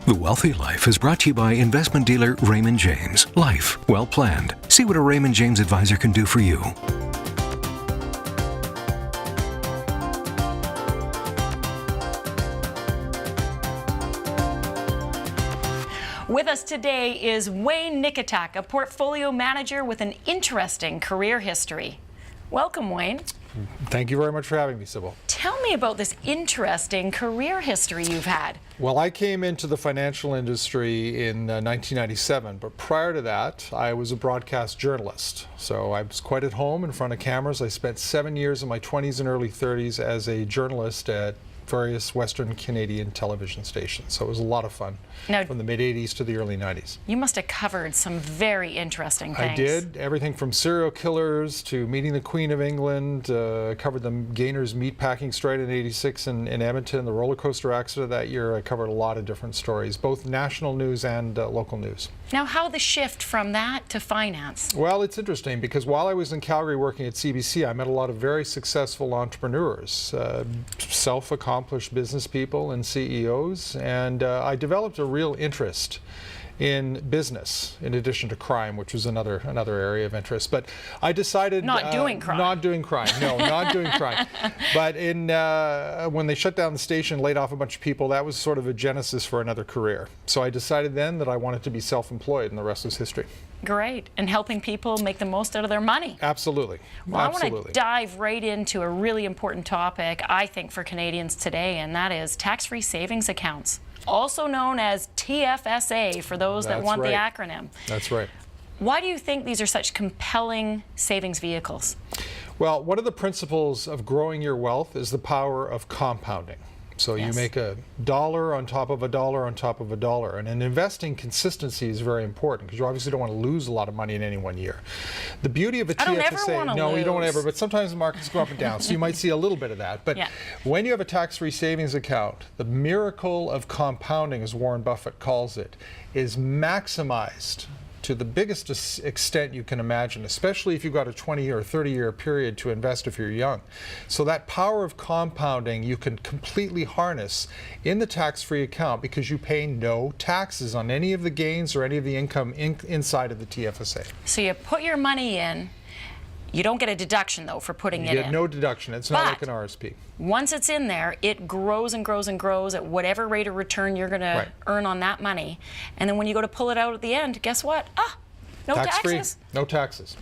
The Wealthy Life is brought to you by investment dealer Raymond James. Life well planned. See what a Raymond James advisor can do for you. With us today is Wayne Nikitiuk, a portfolio manager with an interesting career history. Welcome, Wayne. Thank you very much for having me, Sybil. Tell me about this interesting career history you've had. Well, I came into the financial industry in 1997, but prior to that, I was a broadcast journalist. So I was quite at home in front of cameras. I spent 7 years in my 20s and early 30s as a journalist at various Western Canadian television stations. So it was a lot of fun now, from the mid-80s to the early 90s. You must have covered some very interesting things. I did. Everything from serial killers to meeting the Queen of England, covered the Gaynors meatpacking strike in '86 in Edmonton, the roller coaster accident that year. I covered a lot of different stories, both national news and local news. Now, how the shift from that to finance? Well, it's interesting because while I was in Calgary working at CBC, I met a lot of very successful entrepreneurs, self-accomplished business people and CEOs, and I developed a real interest in business in addition to crime, which was another area of interest. But I decided not doing crime. Not doing crime. No, not doing crime. But when they shut down the station, laid off a bunch of people, that was sort of a genesis for another career. So I decided then that I wanted to be self-employed, and the rest was history. Great. And helping people make the most out of their money. Absolutely. Well, Absolutely. I want to dive right into a really important topic, I think, for Canadians today, and that is tax-free savings accounts, also known as TFSA for those that want the acronym. That's right. Why do you think these are such compelling savings vehicles? Well, one of the principles of growing your wealth is the power of compounding. So you make a dollar on top of a dollar on top of a dollar. And in investing, consistency is very important because you obviously don't want to lose a lot of money in any one year. The beauty of a TFSA, you don't want to ever, but sometimes the markets go up and down, so you might see a little bit of that. But when you have a tax-free savings account, the miracle of compounding, as Warren Buffett calls it, is maximized to the biggest extent you can imagine, especially if you've got a 20 or 30-year period to invest if you're young. So that power of compounding you can completely harness in the tax-free account because you pay no taxes on any of the gains or any of the income inside of the TFSA. So you put your money in. You don't get a deduction, though, for putting it in. You get no deduction. It's not like an RSP. Once it's in there, it grows and grows and grows at whatever rate of return you're going to earn on that money. And then when you go to pull it out at the end, guess what? No taxes. No taxes.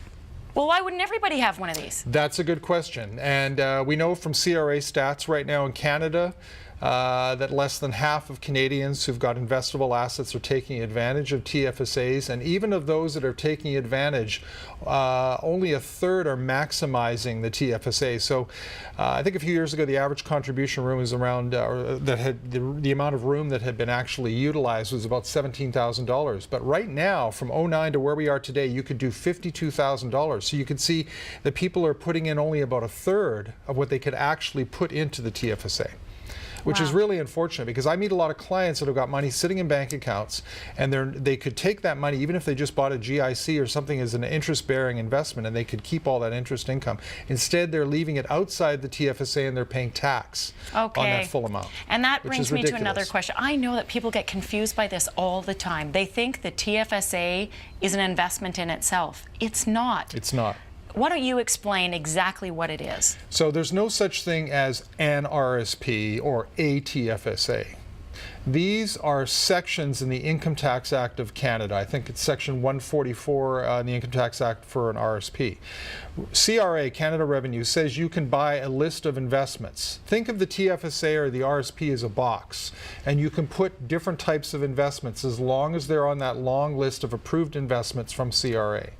Well, why wouldn't everybody have one of these? That's a good question. And we know from CRA stats right now in Canada that less than half of Canadians who've got investable assets are taking advantage of TFSAs, and even of those that are taking advantage, only a third are maximizing the TFSA. So I think a few years ago the average contribution room was around, that had the amount of room that had been actually utilized was about $17,000. But right now, from '09 to where we are today, you could do $52,000. So you can see that people are putting in only about a third of what they could actually put into the TFSA. Which is really unfortunate because I meet a lot of clients that have got money sitting in bank accounts and they could take that money even if they just bought a GIC or something as an interest-bearing investment and they could keep all that interest income. Instead, they're leaving it outside the TFSA and they're paying tax on that full amount. And that brings me to another question. I know that people get confused by this all the time. They think the TFSA is an investment in itself. It's not. It's not. Why don't you explain exactly what it is? So there's no such thing as an RSP or a TFSA. These are sections in the Income Tax Act of Canada. I think it's section 144 in the Income Tax Act for an RSP. CRA, Canada Revenue, says you can buy a list of investments. Think of the TFSA or the RSP as a box, and you can put different types of investments as long as they're on that long list of approved investments from CRA.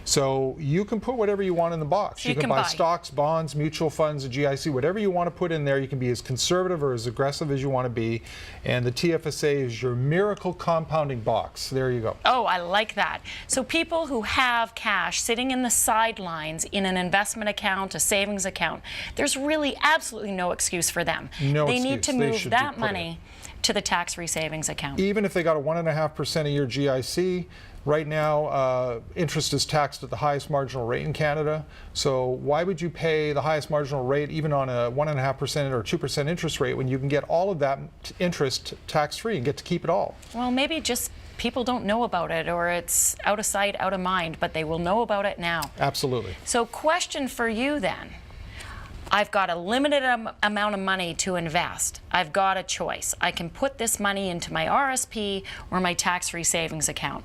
So you can put whatever you want in the box. You can buy stocks, bonds, mutual funds, a GIC, whatever you want to put in there. You can be as conservative or as aggressive as you want to be. And the TFSA is your miracle compounding box. There you go. Oh, I like that. So people who have cash sitting in the sidelines in an investment account, a savings account, there's really absolutely no excuse for them. No they excuse. Need to move that money to the tax-free savings account. Even if they got a 1.5% a year GIC, right now interest is taxed at the highest marginal rate in Canada. So why would you pay the highest marginal rate even on a 1.5% or 2% interest rate when you can get all of that interest tax-free and get to keep it all? Well, maybe just people don't know about it, or it's out of sight, out of mind, but they will know about it now. Absolutely. So question for you then. I've got a limited amount of money to invest. I've got a choice. I can put this money into my RSP or my tax-free savings account.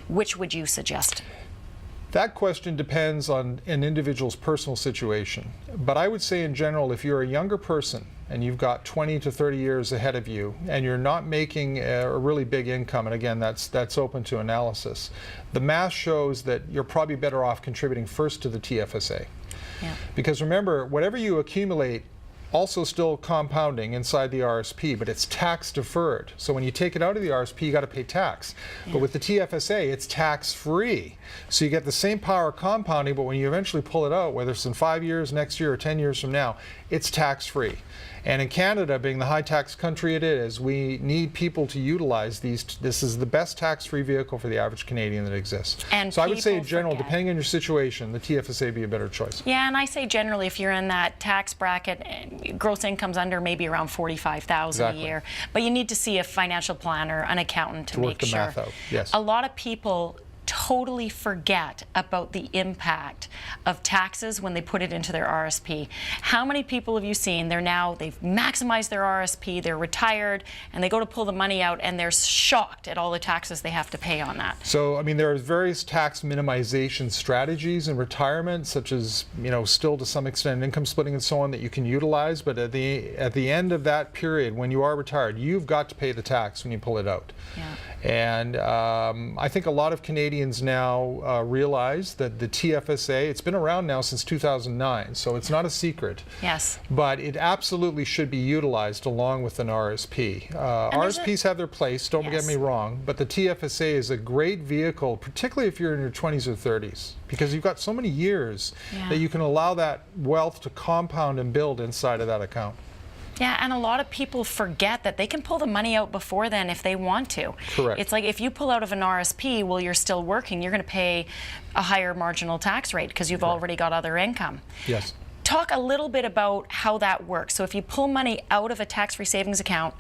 Which would you suggest? That question depends on an individual's personal situation. But I would say in general, if you're a younger person and you've got 20 to 30 years ahead of you and you're not making a really big income, and again, that's open to analysis, the math shows that you're probably better off contributing first to the TFSA. Yeah. Because remember, whatever you accumulate also still compounding inside the RSP, but it's tax deferred. So when you take it out of the RSP, you got to pay tax. Yeah. But with the TFSA, it's tax free. So you get the same power compounding, but when you eventually pull it out, whether it's in 5 years, next year, or 10 years from now, it's tax free. And in Canada, being the high tax country it is, we need people to utilize these. This is the best tax-free vehicle for the average Canadian that exists. And so I would say in general, depending on your situation, the TFSA would be a better choice. Yeah, and I say generally, if you're in that tax bracket, gross income's under maybe around $45,000 a year, but you need to see a financial planner, an accountant to make sure. Work the math out. Yes. A lot of people totally forget about the impact of taxes when they put it into their RSP. How many people have you seen? They've maximized their RSP, they're retired, and they go to pull the money out and they're shocked at all the taxes they have to pay on that. So, I mean, there are various tax minimization strategies in retirement, such as, still to some extent income splitting and so on, that you can utilize, but at the end of that period, when you are retired, you've got to pay the tax when you pull it out. Yeah. And I think a lot of Canadians now realize that the TFSA, it's been around now since 2009, so it's not a secret. Yes. But it absolutely should be utilized along with an RSP. RSPs have their place, don't get me wrong, but the TFSA is a great vehicle, particularly if you're in your 20s or 30s, because you've got so many years that you can allow that wealth to compound and build inside of that account. Yeah, and a lot of people forget that they can pull the money out before then if they want to. Correct. It's like if you pull out of an RSP while you're still working, you're going to pay a higher marginal tax rate because you've already got other income. Yes. Talk a little bit about how that works. So if you pull money out of a tax-free savings account,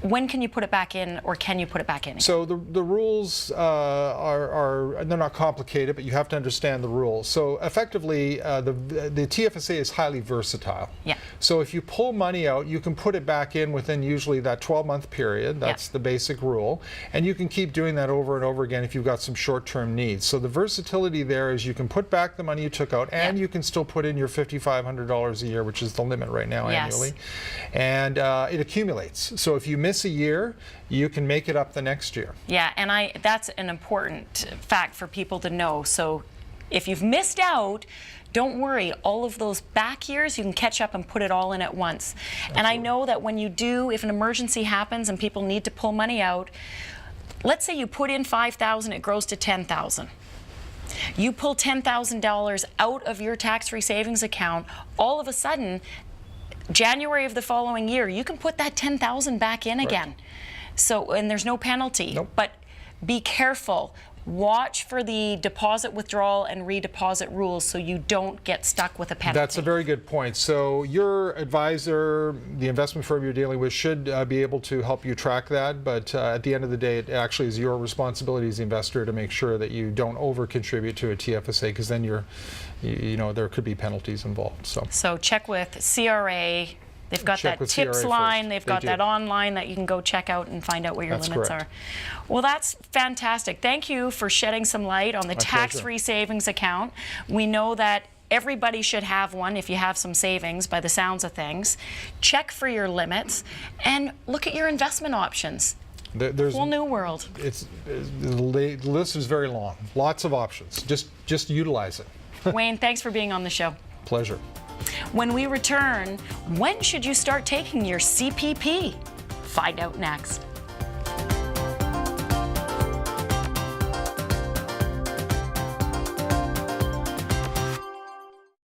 when can you put it back in, or can you put it back in again? So the rules they're not complicated, but you have to understand the rules. So effectively, the TFSA is highly versatile. Yeah. So if you pull money out, you can put it back in within usually that 12-month period. That's the basic rule. And you can keep doing that over and over again if you've got some short-term needs. So the versatility there is you can put back the money you took out, and you can still put in your $5,500 a year, which is the limit right now annually. And it accumulates. So if you miss a year, you can make it up the next year. Yeah, and that's an important fact for people to know. So if you've missed out, don't worry. All of those back years, you can catch up and put it all in at once. Absolutely. And I know that when you do, if an emergency happens and people need to pull money out, let's say you put in $5,000, it grows to $10,000. You pull $10,000 out of your tax-free savings account, all of a sudden, January of the following year, you can put that $10,000 back in again. So, and there's no penalty. Nope. But be careful. Watch for the deposit withdrawal and redeposit rules so you don't get stuck with a penalty. That's a very good point. So your advisor, the investment firm you're dealing with, should be able to help you track that. But at the end of the day, it actually is your responsibility as the investor to make sure that you don't over-contribute to a TFSA, because then there could be penalties involved. So check with CRA. They've got that tips line. They've got that online that you can go check out and find out where your limits are. Well, that's fantastic. Thank you for shedding some light on the tax-free savings account. We know that everybody should have one if you have some savings, by the sounds of things. Check for your limits and look at your investment options. There's a whole new world. The list is very long. Lots of options. Just utilize it. Wayne, thanks for being on the show. Pleasure. When we return, when should you start taking your CPP? Find out next.